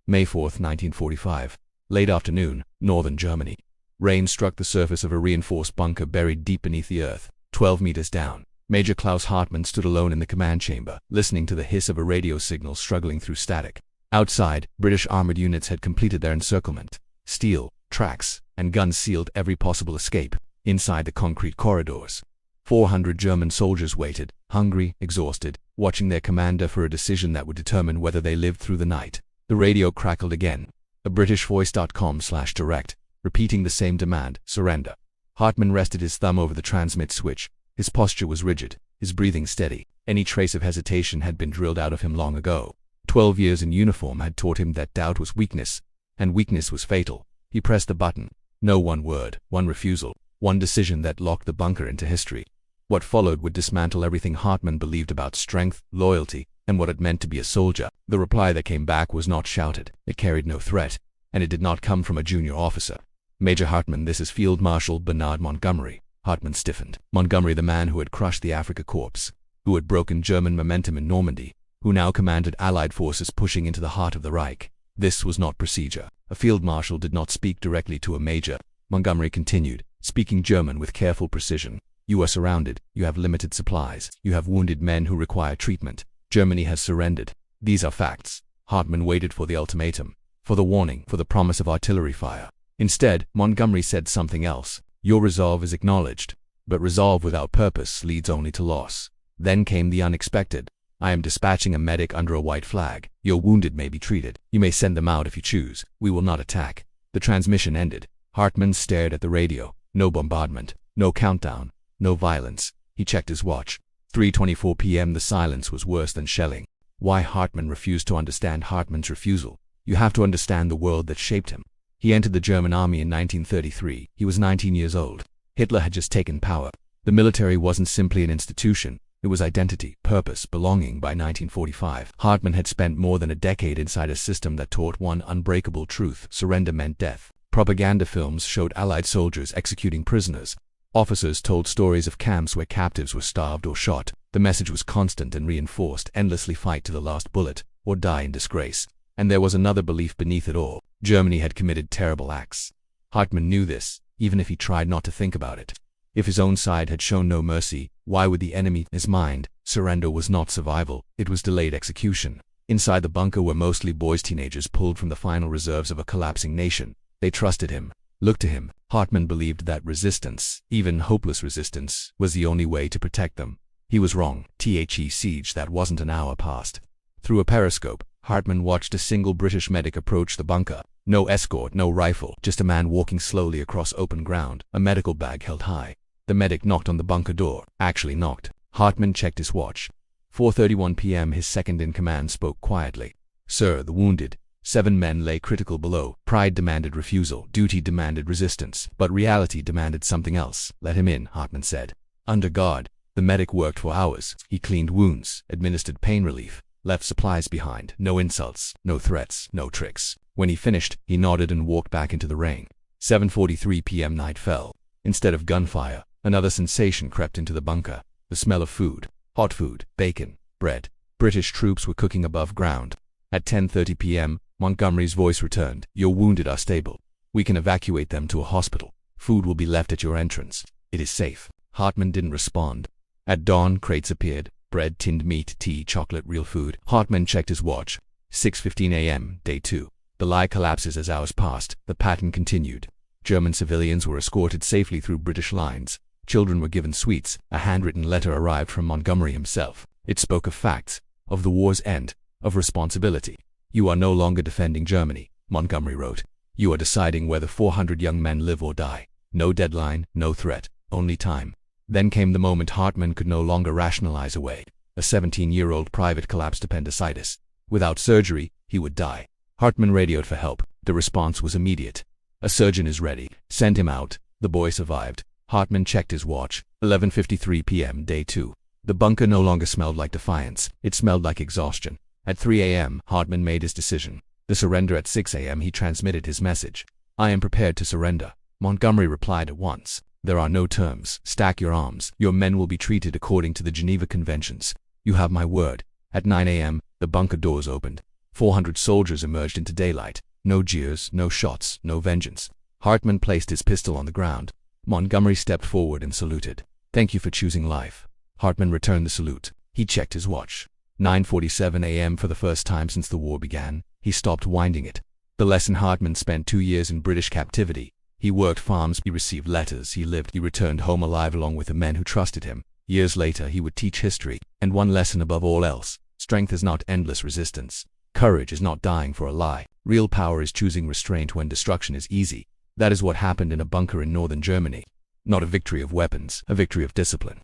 May 4, 1945. Late afternoon, northern Germany. Rain struck the surface of a reinforced bunker buried deep beneath the earth, 12 meters down. Major Klaus Hartmann stood alone in the command chamber, listening to the hiss of a radio signal struggling through static. Outside, British armored units had completed their encirclement. Steel, tracks, and guns sealed every possible escape. Inside the concrete corridors, 400 German soldiers waited, hungry, exhausted, watching their commander for a decision that would determine whether they lived through the night. The radio crackled again. A BritishVoice.com/direct, repeating the same demand: surrender. Hartmann rested his thumb over the transmit switch. His posture was rigid, his breathing steady. Any trace of hesitation had been drilled out of him long ago. 12 years in uniform had taught him that doubt was weakness, and weakness was fatal. He pressed the button. No one word, one refusal, one decision that locked the bunker into history. What followed would dismantle everything Hartmann believed about strength, loyalty, and what it meant to be a soldier. The reply that came back was not shouted. It carried no threat, and it did not come from a junior officer. Major Hartmann, this is Field Marshal Bernard Montgomery. Hartmann stiffened. Montgomery, the man who had crushed the Afrika Korps, who had broken German momentum in Normandy, who now commanded Allied forces pushing into the heart of the Reich. This was not procedure. A field marshal did not speak directly to a major. Montgomery continued, speaking German with careful precision. You are surrounded. You have limited supplies. You have wounded men who require treatment. Germany has surrendered. These are facts. Hartmann waited for the ultimatum, for the warning, for the promise of artillery fire. Instead, Montgomery said something else. Your resolve is acknowledged, but resolve without purpose leads only to loss. Then came the unexpected. I am dispatching a medic under a white flag. Your wounded may be treated. You may send them out if you choose. We will not attack. The transmission ended. Hartmann stared at the radio. No bombardment, no countdown, no violence. He checked his watch. 3:24 p.m. The silence was worse than shelling. Why Hartmann refused to understand Hartmann's refusal. You have to understand the world that shaped him. He entered the German army in 1933. He was 19 years old. Hitler had just taken power. The military wasn't simply an institution. It was identity, purpose, belonging. By 1945, Hartmann had spent more than a decade inside a system that taught one unbreakable truth: surrender meant death. Propaganda films showed Allied soldiers executing prisoners. Officers told stories of camps where captives were starved or shot. The message was constant and reinforced: endlessly fight to the last bullet, or die in disgrace. And there was another belief beneath it all. Germany had committed terrible acts. Hartmann knew this, even if he tried not to think about it. If his own side had shown no mercy, why would the enemy? His mind, surrender was not survival, it was delayed execution. Inside the bunker were mostly boys, teenagers pulled from the final reserves of a collapsing nation. They trusted him, looked to him. Hartmann believed that resistance, even hopeless resistance, was the only way to protect them. He was wrong. Siege, that wasn't an hour past. Through a periscope, Hartmann watched a single British medic approach the bunker. No escort, no rifle, just a man walking slowly across open ground, a medical bag held high. The medic knocked on the bunker door. Actually knocked. Hartmann checked his watch. 4:31 p.m. His second-in-command spoke quietly. Sir, the wounded. 7 men lay critical below. Pride demanded refusal. Duty demanded resistance. But reality demanded something else. Let him in, Hartmann said. Under guard. The medic worked for hours. He cleaned wounds, administered pain relief, left supplies behind. No insults, no threats, no tricks. When he finished, he nodded and walked back into the rain. 7:43 p.m. Night fell. Instead of gunfire, another sensation crept into the bunker. The smell of food. Hot food, bacon, bread. British troops were cooking above ground. At 10:30 p.m., Montgomery's voice returned. Your wounded are stable. We can evacuate them to a hospital. Food will be left at your entrance. It is safe. Hartmann didn't respond. At dawn, crates appeared. Bread, tinned meat, tea, chocolate, real food. Hartmann checked his watch. 6:15 a.m., day 2. The lie collapses as hours passed. The pattern continued. German civilians were escorted safely through British lines. Children were given sweets. A handwritten letter arrived from Montgomery himself. It spoke of facts, of the war's end, of responsibility. You are no longer defending Germany, Montgomery wrote. You are deciding whether 400 young men live or die. No deadline, no threat, only time. Then came the moment Hartmann could no longer rationalize away. A 17-year-old private collapsed appendicitis. Without surgery, he would die. Hartmann radioed for help. The response was immediate. A surgeon is ready. Send him out. The boy survived. Hartmann checked his watch. 11:53 p.m. day 2. The bunker no longer smelled like defiance. It smelled like exhaustion. At 3 a.m., Hartmann made his decision. The surrender. At 6 a.m. he transmitted his message. I am prepared to surrender. Montgomery replied at once. There are no terms. Stack your arms. Your men will be treated according to the Geneva Conventions. You have my word. At 9 a.m., the bunker doors opened. 400 soldiers emerged into daylight. No jeers, no shots, no vengeance. Hartmann placed his pistol on the ground. Montgomery stepped forward and saluted. "Thank you for choosing life." Hartmann returned the salute. He checked his watch. 9:47 a.m. For the first time since the war began, he stopped winding it. The lesson: Hartmann spent 2 years in British captivity. He worked farms, he received letters, he lived, he returned home alive along with the men who trusted him. Years later, he would teach history. And one lesson above all else: strength is not endless resistance. Courage is not dying for a lie. Real power is choosing restraint when destruction is easy. That is what happened in a bunker in northern Germany. Not a victory of weapons, a victory of discipline.